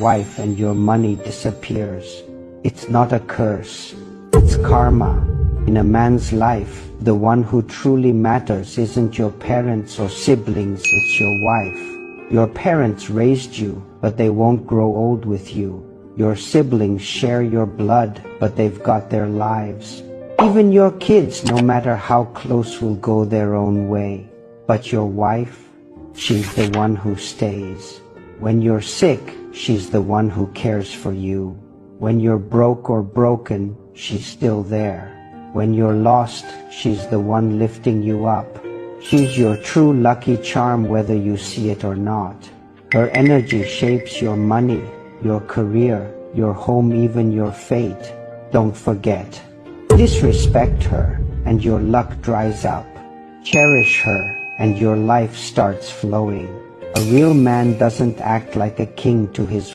wife and your money disappears. It's not a curse. It's karma. In a man's life, the one who truly matters isn't your parents or siblings, it's your wife. Your parents raised you, but they won't grow old with you. Your siblings share your blood, but they've got their lives. Even your kids, no matter how close, will go their own way. But your wife, she's the one who stays. When you're sick, she's the one who cares for you. When you're broke or broken, she's still there. When you're lost, she's the one lifting you up. She's your true lucky charm whether you see it or not. Her energy shapes your money, your career, your home, even your fate. Don't forget. Disrespect her, and your luck dries up. Cherish her, and your life starts flowing. A real man doesn't act like a king to his